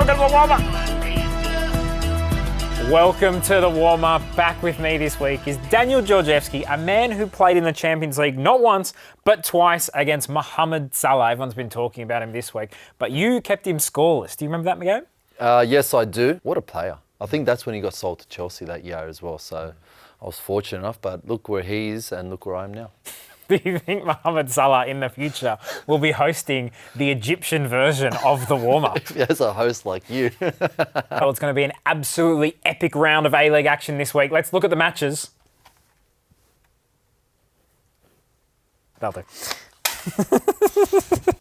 Welcome to the warm-up. Welcome to the warm-up. Back with me this week is Daniel Georgievski, a man who played in the Champions League not once, but twice against Mohamed Salah. Everyone's been talking about him this week, but you kept him scoreless. Do you remember that, Miguel? Yes, I do. What a player. I think that's when he got sold to Chelsea that year as well. So I was fortunate enough, but look where he is and look where I am now. Do you think Mohamed Salah in the future will be hosting the Egyptian version of the warm-up? As a host like you. Well, it's going to be an absolutely epic round of A-League action this week. Let's look at the matches. That'll do.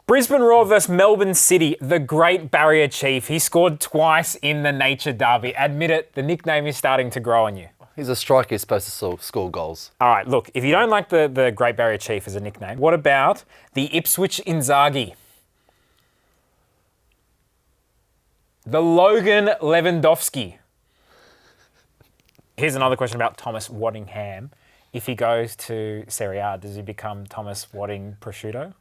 Brisbane Roar versus Melbourne City, the Great Barrier Chief. He scored twice in the Nature Derby. Admit it, the nickname is starting to grow on you. He's a striker, he's supposed to score goals. All right, look, if you don't like the Great Barrier Chief as a nickname, what about the Ipswich Inzaghi? The Logan Lewandowski. Here's another question about Thomas Waddingham. If he goes to Serie A, does he become Thomas Wadding Prosciutto?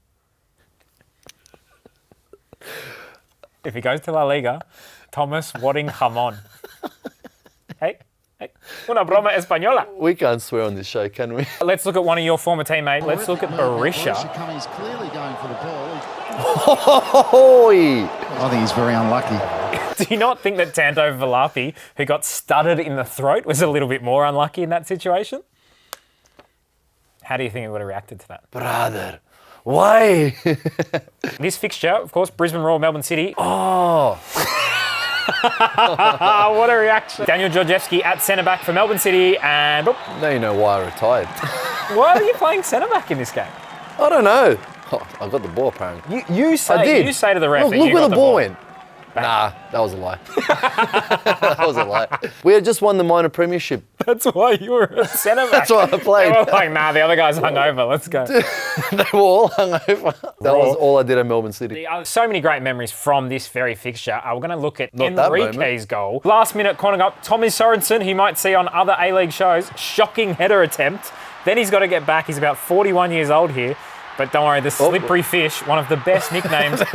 If he goes to La Liga, Thomas Wadding Jamon. Hey, una broma española. We can't swear on this show, can we? Let's look at one of your former teammates. Let's look at Berisha. Cummings clearly going for the ball. I think he's very unlucky. Do you not think that Tanto Valapi, who got studded in the throat, was a little bit more unlucky in that situation? How do you think he would have reacted to that? Brother, why? This fixture, of course, Brisbane Roar, Melbourne City. Oh. What a reaction. Daniel Georgievski at centre-back for Melbourne City and... Oh, Now you know why I retired. why are you playing centre-back in this game? I don't know. Oh, I got the ball apparently. You say, I did. You say to the ref that Look you where got the ball went. Back. Nah, that was a lie. That was a lie. We had just won the minor premiership. That's why you were a centre-back. That's why I played. They were like, nah, the other guy's hungover. Let's go. They were all hungover. That was all I did at Melbourne City. So many great memories from this very fixture. We're going to look at Not that Enrique's goal. Last minute corner up, Tommy Sorensen, who you might see on other A-League shows. Shocking header attempt. Then he's got to get back. He's about 41 years old here. But don't worry, the Slippery Fish, one of the best nicknames in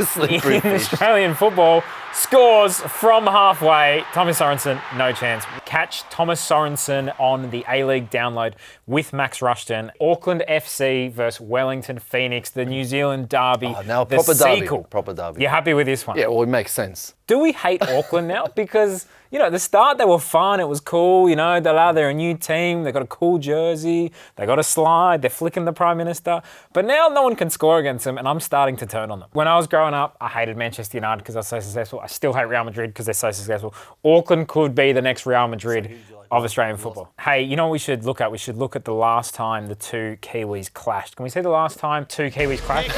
Australian football, scores from halfway. Thomas Sorensen, no chance. Catch Thomas Sorensen on the A-League download with Max Rushton. Auckland FC versus Wellington Phoenix, the New Zealand derby. Oh, now the proper sequel. derby. Proper derby. You're happy with this one? Yeah, well, it makes sense. Do we hate Auckland now? Because, you know, at the start they were fun, it was cool, you know, they're a new team, they got a cool jersey, they got a slide, they're flicking the Prime Minister. But now no one can score against them and I'm starting to turn on them. When I was growing up, I hated Manchester United because they're so successful. I still hate Real Madrid because they're so successful. Auckland could be the next Real Madrid of Australian football. Hey, you know what we should look at? We should look at the last time the two Kiwis clashed. Can we see the last time two Kiwis clashed?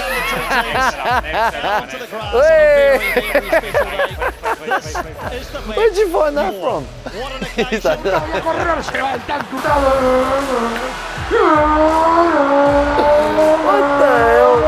Where'd you find that from? What the hell?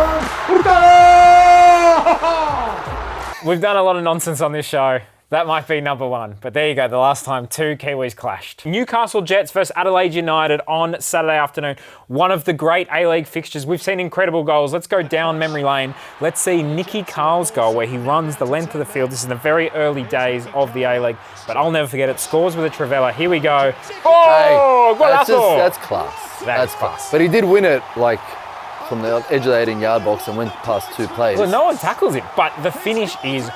We've done a lot of nonsense on this show. That might be number one. But there you go, the last time two Kiwis clashed. Newcastle Jets versus Adelaide United on Saturday afternoon. One of the great A-League fixtures. We've seen incredible goals. Let's go down memory lane. Let's see Nicky Carl's goal where he runs the length of the field. This is in the very early days of the A-League. But I'll never forget it. Scores with a Trivela. Here we go. Oh, golazo! That's class. That's class. But he did win it, like, from the edge of the 18-yard box and went past two players. Well, no one tackles him, but the finish is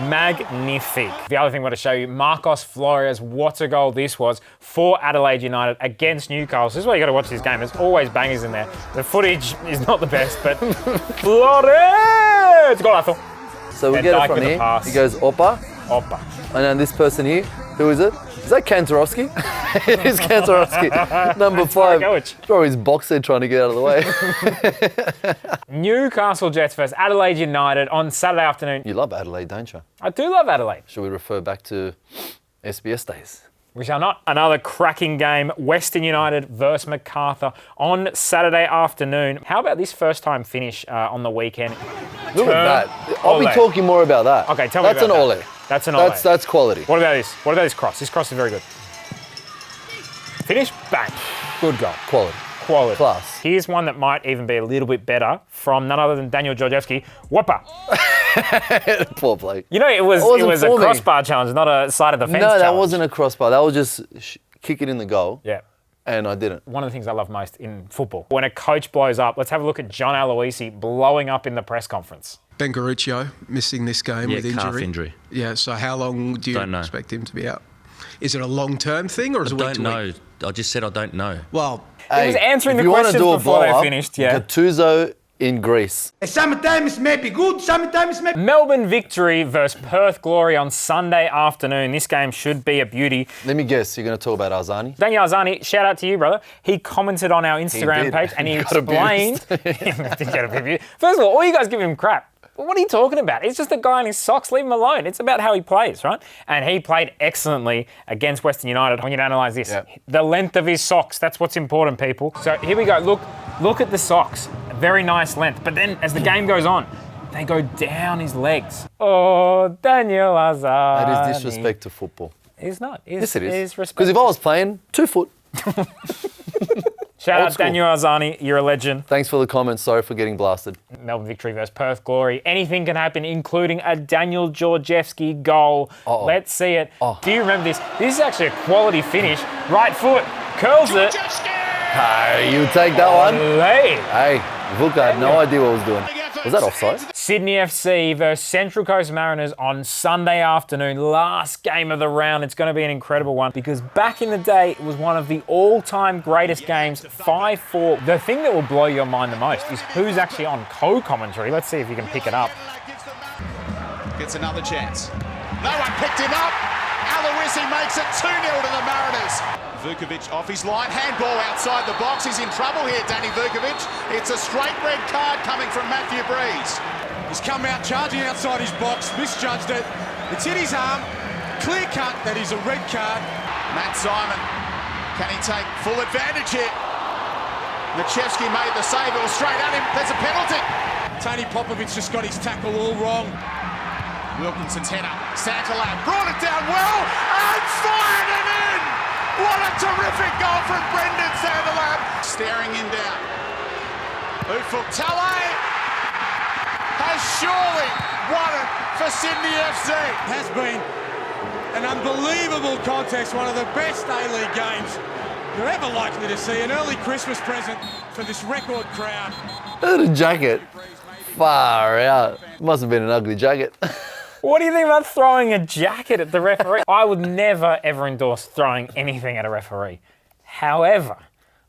magnifique. The other thing I want to show you, Marcos Flores, what a goal this was for Adelaide United against Newcastle. This is why you got to watch this game. There's always bangers in there. The footage is not the best, but Flores! Golazo. So we And get Dyke it from with the here. pass. He goes, Oppa. Oppa. And then this person here, who is it? Is that Kantorowski? It is Kantorowski. Number 5. Probably his boxer trying to get out of the way. Newcastle Jets versus Adelaide United on Saturday afternoon. You love Adelaide, don't you? I do love Adelaide. Should we refer back to SBS days? We shall not. Another cracking game, Western United versus MacArthur on Saturday afternoon. How about this first-time finish on the weekend? Look at that. I'll be talking more about that. Okay, tell me about that. That's an ole. That's an ole. That's quality. What about this? What about this cross? This cross is very good. Finish, bang. Good goal. Quality. Class. Here's one that might even be a little bit better from none other than Daniel Georgievski. Whopper. Poor bloke. You know, it was a for me. crossbar challenge, not a side of the fence No, that challenge. wasn't a crossbar. That was just kick it in the goal. Yeah. And I didn't. One of the things I love most in football, when a coach blows up, let's have a look at John Aloisi blowing up in the press conference. Ben Garuccio missing this game with injury. Calf injury. Yeah, so how long do you expect him to be out? Is it a long-term thing or is it week to week? I don't know. I just said I don't know. Well, He was answering if the you wanna questions do a before they blow-up, finished, yeah. Gattuso in Greece. Sometimes may be good, sometimes may be... Melbourne victory versus Perth Glory on Sunday afternoon. This game should be a beauty. Let me guess, you're going to talk about Arzani? Daniel Arzani, shout out to you, brother. He commented on our Instagram did. page and he Got explained... Did get abused. First of all you guys give him crap. What are you talking about? It's just a guy in his socks. Leave him alone. It's about how he plays, right? And he played excellently against Western United. When you analyse this, the length of his socks, that's what's important, people. So here we go. Look at the socks. Very nice length. But then as the game goes on, they go down his legs. Oh, Daniel Arzani. That is disrespect to football. It's not. Yes, it is. Because Because if I was playing, 2 foot. Shout Old out school. Daniel Arzani. You're a legend. Thanks for the comments. Sorry for getting blasted. Melbourne victory versus Perth Glory. Anything can happen, including a Daniel Georgievski goal. Let's see it. Do you remember this? This is actually a quality finish. Right foot, curls it. Hey, you take that one. Olé. Hey, Vuka had no idea what he was doing. Was that offside? Sydney FC versus Central Coast Mariners on Sunday afternoon. Last game of the round. It's going to be an incredible one because back in the day, it was one of the all-time greatest games, 5-4. The thing that will blow your mind the most is who's actually on co-commentary. Let's see if you can pick it up. Gets another chance. No one picked him up. Aloisi makes it 2-0 to the Mariners. Vukovic off his line, handball outside the box. He's in trouble here, Danny Vukovic. It's a straight red card coming from Matthew Breeze. He's come out charging outside his box, misjudged it. It's hit his arm. Clear cut that is a red card. Matt Simon, can he take full advantage here? Georgievski made the save, it was straight at him. There's a penalty. Tony Popovic just got his tackle all wrong. Wilkinson's header. Santalab brought it down well and fired it in. What a terrific goal from Brendan Santalab. Staring him down. Ufuk Talay has surely won it for Sydney FC. Has been an unbelievable contest, one of the best A-League games you're ever likely to see. An early Christmas present for this record crowd. Look at the jacket. Far out. Must have been an ugly jacket. What do you think about throwing a jacket at the referee? I would never, ever endorse throwing anything at a referee. However,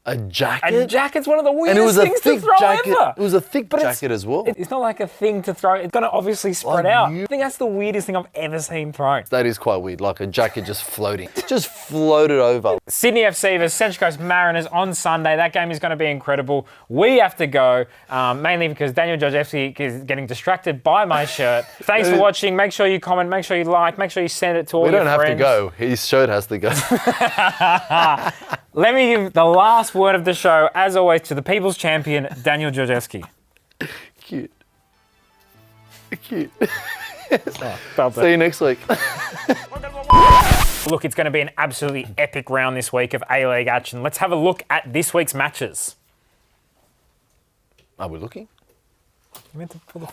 A jacket? a jacket's one of the And it weirdest was a things to thick throw jacket. ever. It was a thick But jacket as well. It's not like a thing to throw. It's going to obviously spread Like out. you- I think that's the weirdest thing I've ever seen thrown. That is quite weird, like a jacket just floating. Just floated over. Sydney FC versus Central Coast Mariners on Sunday. That game is going to be incredible. We have to go, mainly because Daniel Georgievski is getting distracted by my shirt. Thanks for watching. Make sure you comment. Make sure you like. Make sure you send it to all We your don't have friends. to go. His shirt has to go. Let me give the last word of the show, as always, to the people's champion, Daniel Georgievski. Cute. Cute. Felt See you next week. Look, it's going to be an absolutely epic round this week of A-League action. Let's have a look at this week's matches. Are we looking? You meant to pull the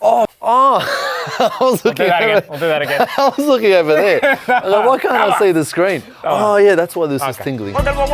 I was do looking that again. over, We'll do that again. I was looking over there. I was like, why can't I see the screen? Oh, yeah, that's why this is tingling. Look at the